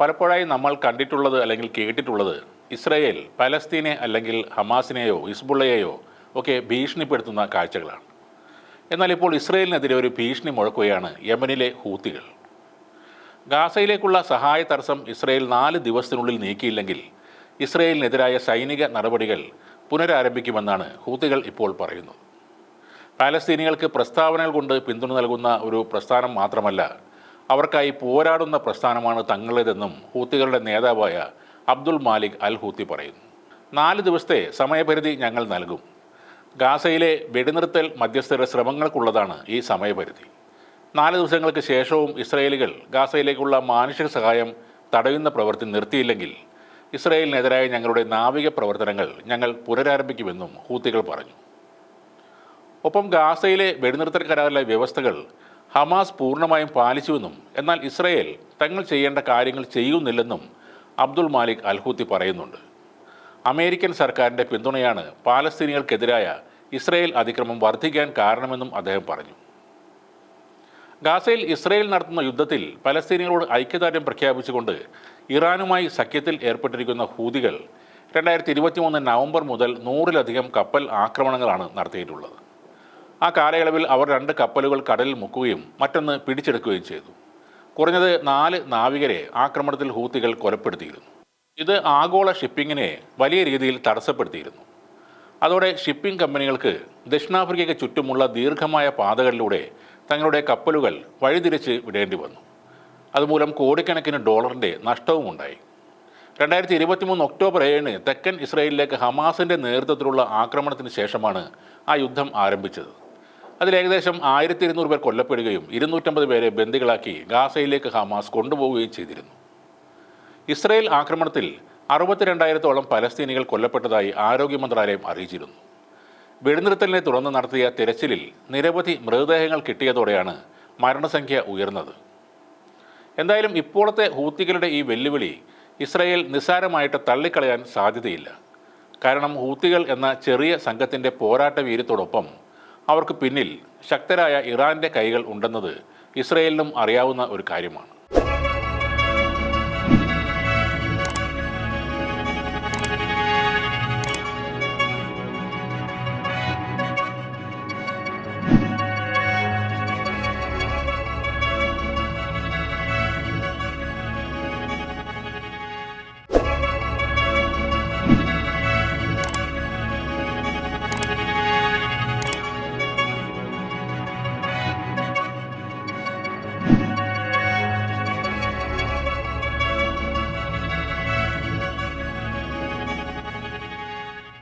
പലപ്പോഴായി നമ്മൾ കണ്ടിട്ടുള്ളത് അല്ലെങ്കിൽ കേട്ടിട്ടുള്ളത് ഇസ്രയേൽ പലസ്തീനെ അല്ലെങ്കിൽ ഹമാസിനെയോ ഹിസ്ബുള്ളയെയോ ഒക്കെ ഭീഷണിപ്പെടുത്തുന്ന കാഴ്ചകളാണ്. എന്നാൽ ഇപ്പോൾ ഇസ്രയേലിനെതിരെ ഒരു ഭീഷണി മുഴക്കുകയാണ് യമനിലെ ഹൂത്തികൾ. ഗാസയിലേക്കുള്ള സഹായ തടസ്സം ഇസ്രയേൽ 4 ദിവസത്തിനുള്ളിൽ നീക്കിയില്ലെങ്കിൽ ഇസ്രയേലിനെതിരായ സൈനിക നടപടികൾ പുനരാരംഭിക്കുമെന്നാണ് ഹൂത്തികൾ ഇപ്പോൾ പറയുന്നത്. പാലസ്തീനികൾക്ക് പ്രസ്താവനകൾ കൊണ്ട് പിന്തുണ നൽകുന്ന ഒരു പ്രസ്ഥാനം മാത്രമല്ല, അവർക്കായി പോരാടുന്ന പ്രസ്ഥാനമാണ് തങ്ങളുടേതെന്നും ഹൂത്തികളുടെ നേതാവായ അബ്ദുൽ മാലിക് അൽ ഹൂത്തി പറയുന്നു. 4 ദിവസത്തെ സമയപരിധി ഞങ്ങൾ നൽകും. ഗാസയിലെ വെടിനിർത്തൽ മധ്യസ്ഥരുടെ ശ്രമങ്ങൾക്കുള്ളതാണ് ഈ സമയപരിധി. 4 ദിവസങ്ങൾക്ക് ശേഷവും ഇസ്രയേലികൾ ഗാസയിലേക്കുള്ള മാനുഷിക സഹായം തടയുന്ന പ്രവൃത്തി നിർത്തിയില്ലെങ്കിൽ ഇസ്രയേലിനെതിരായ ഞങ്ങളുടെ നാവിക പ്രവർത്തനങ്ങൾ ഞങ്ങൾ പുനരാരംഭിക്കുമെന്നും ഹൂത്തികൾ പറഞ്ഞു. ഒപ്പം ഗാസയിലെ വെടിനിർത്തൽ കരാറിലെ വ്യവസ്ഥകൾ ഹമാസ് പൂർണ്ണമായും പാലിച്ചുവെന്നും എന്നാൽ ഇസ്രയേൽ തങ്ങൾ ചെയ്യേണ്ട കാര്യങ്ങൾ ചെയ്യുന്നില്ലെന്നും അബ്ദുൽ മാലിക് അൽ ഹൂത്തി പറയുന്നുണ്ട്. അമേരിക്കൻ സർക്കാരിൻ്റെ പിന്തുണയാണ് പാലസ്തീനികൾക്കെതിരായ ഇസ്രയേൽ അതിക്രമം വർദ്ധിക്കാൻ കാരണമെന്നും അദ്ദേഹം പറഞ്ഞു. ഗാസയിൽ ഇസ്രയേൽ നടത്തുന്ന യുദ്ധത്തിൽ പലസ്തീനികളോട് ഐക്യദാർഢ്യം പ്രഖ്യാപിച്ചുകൊണ്ട് ഇറാനുമായി സഖ്യത്തിൽ ഏർപ്പെട്ടിരിക്കുന്ന ഹൂതികൾ 2023 നവംബർ മുതൽ 100-ലധികം കപ്പൽ ആക്രമണങ്ങളാണ് നടത്തിയിട്ടുള്ളത്. ആ കാലയളവിൽ അവർ 2 കപ്പലുകൾ കടലിൽ മുക്കുകയും മറ്റൊന്ന് പിടിച്ചെടുക്കുകയും ചെയ്തു. കുറഞ്ഞത് 4 നാവികരെ ആക്രമണത്തിൽ ഹൂത്തികൾ കൊലപ്പെടുത്തിയിരുന്നു. ഇത് ആഗോള ഷിപ്പിങ്ങിനെ വലിയ രീതിയിൽ തടസ്സപ്പെടുത്തിയിരുന്നു. അതോടെ ഷിപ്പിംഗ് കമ്പനികൾക്ക് ദക്ഷിണാഫ്രിക്കയ്ക്ക് ചുറ്റുമുള്ള ദീർഘമായ പാതകളിലൂടെ തങ്ങളുടെ കപ്പലുകൾ വഴിതിരിച്ച് വിടേണ്ടി വന്നു. അതുമൂലം കോടിക്കണക്കിന് ഡോളറിൻ്റെ നഷ്ടവും ഉണ്ടായി. 2023 ഒക്ടോബർ 7 തെക്കൻ ഇസ്രയേലിലേക്ക് ഹമാസിൻ്റെ നേതൃത്വത്തിലുള്ള ആക്രമണത്തിന് ശേഷമാണ് ആ യുദ്ധം ആരംഭിച്ചത്. അതിൽ ഏകദേശം 1200 പേർ കൊല്ലപ്പെടുകയും 250 പേരെ ബന്ദികളാക്കി ഗാസയിലേക്ക് ഹമാസ് കൊണ്ടുപോവുകയും ചെയ്തിരുന്നു. ഇസ്രയേൽ ആക്രമണത്തിൽ 62,000-ഓളം പലസ്തീനികൾ കൊല്ലപ്പെട്ടതായി ആരോഗ്യ മന്ത്രാലയം അറിയിച്ചിരുന്നു. വെടിനിർത്തലിനെ തുടർന്ന് നടത്തിയ തിരച്ചിലിൽ നിരവധി മൃതദേഹങ്ങൾ കിട്ടിയതോടെയാണ് മരണസംഖ്യ ഉയർന്നത്. എന്തായാലും ഇപ്പോഴത്തെ ഹൂത്തികളുടെ ഈ വെല്ലുവിളി ഇസ്രയേൽ നിസ്സാരമായിട്ട് തള്ളിക്കളയാൻ സാധ്യതയില്ല. കാരണം ഹൂത്തികൾ എന്ന ചെറിയ സംഘത്തിൻ്റെ പോരാട്ട വീര്യത്തോടൊപ്പം അവർക്ക് പിന്നിൽ ശക്തരായ ഇറാൻ്റെ കൈകൾ ഉണ്ടെന്നത് ഇസ്രയേലിനും അറിയാവുന്ന ഒരു കാര്യമാണ്.